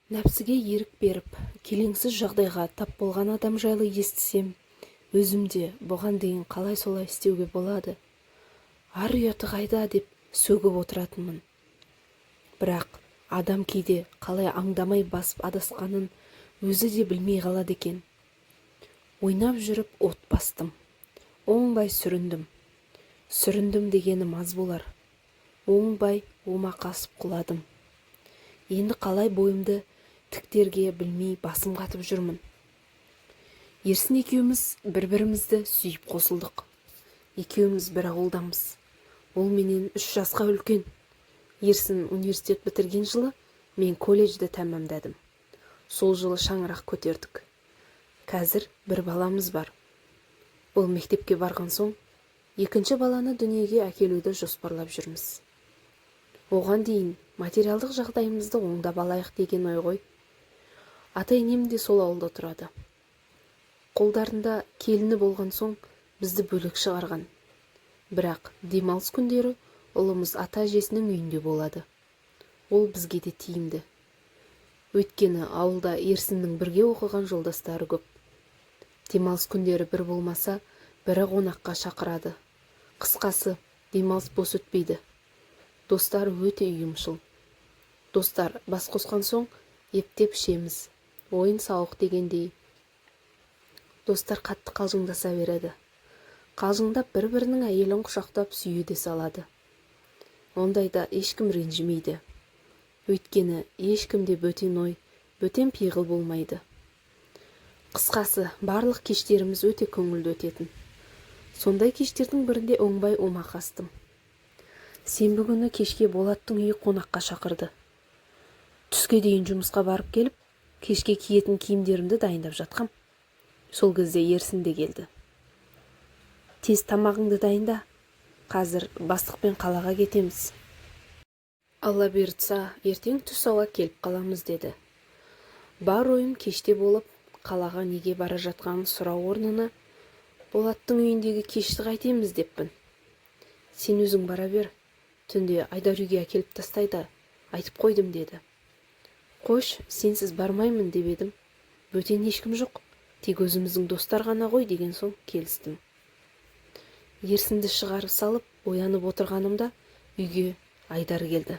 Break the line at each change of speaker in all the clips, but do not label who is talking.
Нәпсіге ерік беріп, келеңсіз жағдайға тап болған адам жайлы естісем, өзімде бұған дейін қалай солай істеуге болады? Ар ұяты қайда деп сөгіп отыратынмын. Бірақ адам кейде қалай аңдамай басып адасқанын өзі де білмей қалады екен. Ойнап жүріп от бастым. Оңбай сүріндім. Сүріндім дегенім аз болар. Оңбай омақасып құладым. Енді қалай бойымды тіктерге білмей басым қатып жүрмін. Ерсін екеуміз бір-бірімізді сүйіп қосылдық. Екеуміз бір ауылдамыз. Ол менен 3 жасқа үлкен. Ерсін университет бітірген жылы мен колледжді тәмамдадым. Сол жылы шаңырақ көтердік. Қазір бір баламыз бар. Ол мектепке барған соң, екінші баланы дүниеге әкелуді жоспарлап жүрміз. Оған дейін материалдық жағдайымызды оңдап алайық деген ой ғой. Ата-енем де сол ауылда тұрады. Қолдарында келіні болған соң бізді бөлек шығарған. Бірақ демалыс күндері ұлымыз ата-әжесінің үйінде болады. Ол бізге де тиімді. Өйткені ауылда Ерсіннің бірге оқыған жолдастары көп. Демалыс күндері бір болмаса, бірі қонаққа шақырады. Қысқасы, демалыс бос өтпейді. Достар өте ұйымшыл. Достар бас қосқан соң ептеп ішеміз. Ойын сауық дегендей. Достар қатты қалжыңдаса береді. Қалжыңдап бір-бірінің әйелін құшақтап сүйе де салады. Ондайда ешкім ренжімейді. Өйткені ешкімде бөтен ой, бөтен пиғыл болмайды. Қысқасы, барлық кештеріміз өте көңілді өтетін. Сондай кештердің бірінде оңбай омақастым. Сенбі күні кешке Болаттың үйі қонаққа шақырды. Түске дейін жұмысқа барып келіп, кешке киетін киімдерімді дайындап жатқам. Сол кезде Ерсін де келді. Тез тамағыңды дайында. Қазір бастықпен қалаға кетеміз. Алла бұйыртса, ертең түс ауа келіп қаламыз деді. Бар ойым кеште болып, қалаға неге бара жатқанын сұрау орнына, Болаттың үйіндегі кешті қайтеміз деппін. Сен өзің бара бер, түнде Айдар үйге әкеліп тастайды, айтып қойдым деді. Қош, сенсіз бармаймын деп едім. Бөтен ешкім жоқ, тек өзіміздің достар ғана ғой деген соң келістім. Ерсінді шығарып салып, оянып отырғанымда үйге Айдар келді.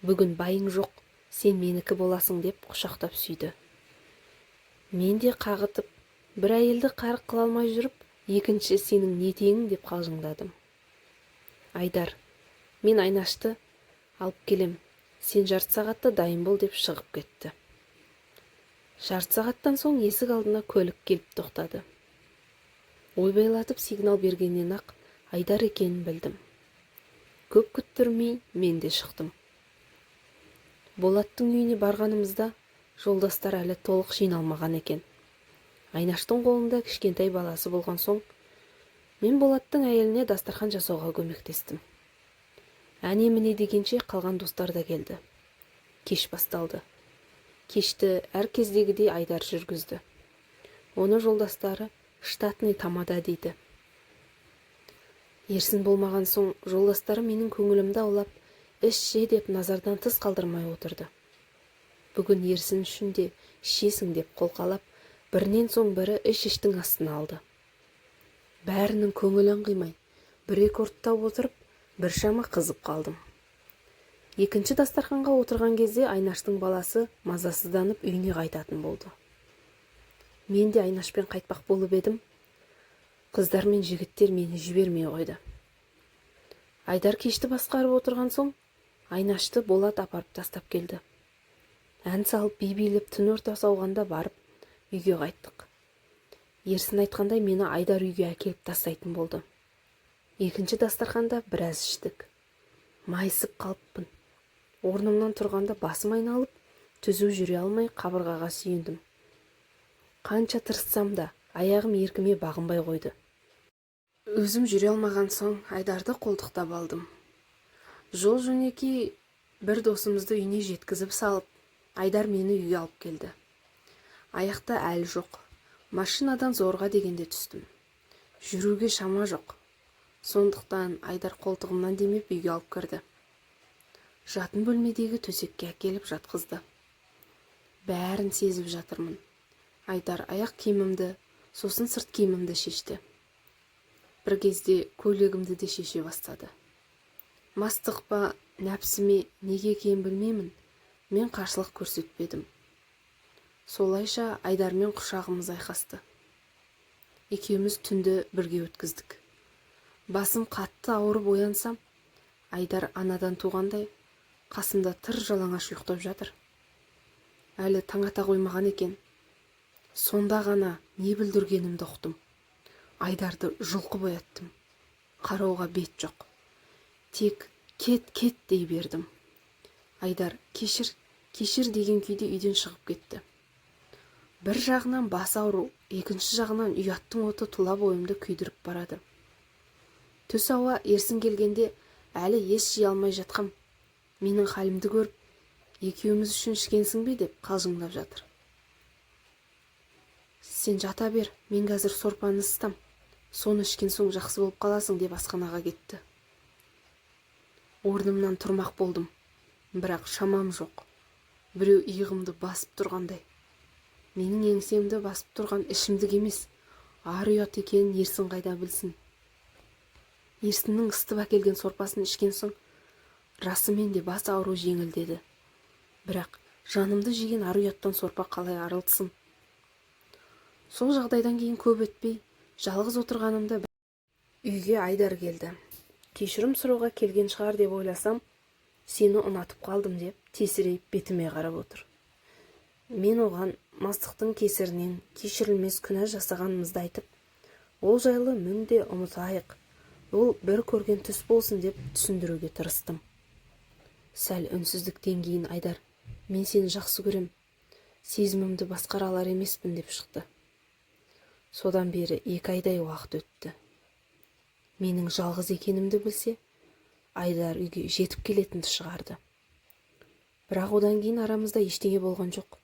Бүгін байың жоқ, сен менікі боласың деп құшақтап сүйді. Мен де қағытып, бір әйелді қарық қыла алмай жүріп, екінші сенің не теңің деп қалжыңдадым. Айдар, мен Айнашты алып келем, сен жарты сағатта дайын бол деп шығып кетті. Жарты сағаттан соң есік алдына көлік келіп тоқтады. Ойбайлатып сигнал бергеннен ақ Айдар екенін білдім. Көп күттірмей мен де шықтым. Болаттың үйіне барғанымызда жолдастар әлі толық жиналмаған екен. Айнаштың қолында кішкентай баласы болған соң, мен Болаттың әйеліне дастархан жасауға көмектестім. Әне-міне дегенше қалған достар да келді. Кеш басталды. Кешті әр кездегідей Айдар жүргізді. Оны жолдастары штатный тамада дейді. Ерсін болмаған соң жолдастары менің көңілімді аулап, ішше деп назардан тыс қалдырмай отырды. Бүгін Ерсін үшін де ішесің деп қолқалап, бірінен соң бірі іштің астына алды. Бәрінің көңілін қимай, бір-екі ұрттап отырып, біршама қызып қалдым. Екінші дастарханға отырған кезде Айнаштың баласы мазасызданып үйіне қайтатын болды. Мен де Айнашпен қайтпақ болып едім. Қыздар мен жігіттер мені жібермей қойды. Айдар кешті басқарып отырған соң, Айнашты Болат апарып тастап келді. Ән салып би-билеп түн ортасы ауғанда барып, үйге қайттық. Ерсін айтқандай мені Айдар үйге әкеліп тастайтын болды. Екінші дастарханда біраз іштік. Майысып қалыппын. Орнымнан тұрғанда басым айналып, түзу жүре алмай қабырғаға сүйендім. Қанша тырыссам да, аяғым еркіме бағынбай қойды. Өзім жүре алмаған соң Айдарды қолтықтап алдым. Жол жөнекей бір досымызды үйіне жеткізіп салып, Айдар мені үйге алып келді. Аяқта әлі жоқ. Машинадан зорға дегенде түстім. Жүруге шама жоқ. Сондықтан Айдар қолтығымнан демеп үйге алып кірді. Жатын бөлмедегі төсекке әкеліп жатқызды. бәрін сезіп жатырмын. Айдар аяқ киімімді, сосын сырт киімімді шешті. Бір кезде көйлегімді де шеше бастады. Мастық па, нәпсіме, неге екенін білмеймін, мен қарсылық көрсетпедім. Солайша Айдармен құшағымыз айқасты. Екеуміз түнді бірге өткіздік. Басым қатты ауырып оянсам, Айдар анадан туғандай қасымда тыр жалаңаш ұйықтап жатыр. Әлі таң ата қоймаған екен. Сонда ғана не бүлдіргенімді ұқтым. Айдарды жұлқып ояттым. Қарауға бет жоқ. Тек кет дей бердім. Айдар кешір деген күйде үйден шығып кетті. Бір жағынан бас ауру, екінші жағынан ұяттың оты тұла бойымды күйдіріп барады. Түс ауа ерсін келгенде әлі ес жия алмай жатқам. Менің халімді көріп, екеуміз үшін ішкенсің бе деп қалжыңдап жатыр. Сен жата бер, мен қазір сорпаны ысытам. Соны ішкен соң жақсы болып қаласың деп асханаға кетті. Орнымнан тұрмақ болдым, бірақ шамам жоқ. Біреу иығымды басып тұрғандай. Менің еңсемді басып тұрған ішімдік емес, ар ұят екенін Ерсін қайда білсін. Ерсіннің ыстып әкелген сорпасын ішкен соң, расымен де бас ауру жеңілдеді. Бірақ жанымды жеген ар ұяттан сорпа қалай арылтсын? Сол жағдайдан кейін көп өтпей, жалғыз отырғанымда үйге Айдар келді. Кешірім сұрауға келген шығар деп ойласам, сені ұнатып қалдым деп тесірейіп бетіме қарап отыр. Мен оған мастықтың кесірінен кешірілмес күнә жасағанымызды айтып, ол жайлы мүлде ұмытайық, ол бір көрген түс болсын деп түсіндіруге тырыстым. Сәл үнсіздіктен кейін Айдар, мен сені жақсы көрем, сезімімді басқара алар емеспін деп шықты. Содан бері 2 айдай уақыт өтті. Менің жалғыз екенімді білсе, Айдар үйге жетіп келетінді шығарды. Бірақ одан кейін арамызда ештеңе болған жоқ.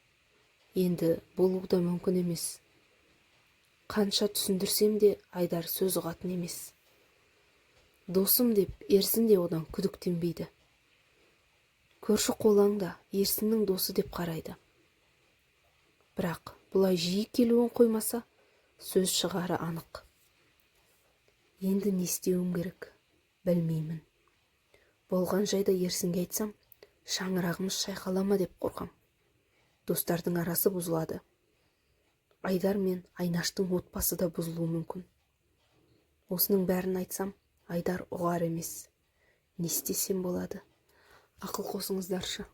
Енді болуы да мүмкін емес. Қанша түсіндірсем де Айдар сөз ұғатын емес. Досым деп Ерсін де одан күдіктенбейді. Көрші қолаң да Ерсіннің досы деп қарайды. Бірақ бұлай жиі келуін қоймаса, сөз шығары анық. Енді не істеуім керек, білмеймін. Болған жайда Ерсінге айтсам, шаңырағымыз шайқалама деп қорқам. Достардың арасы бұзылады. Айдар мен Айнаштың отбасы да бұзылуы мүмкін. Осының бәрін айтсам, Айдар ұғар емес. Не істесем болады? Ақыл қосыңыздаршы.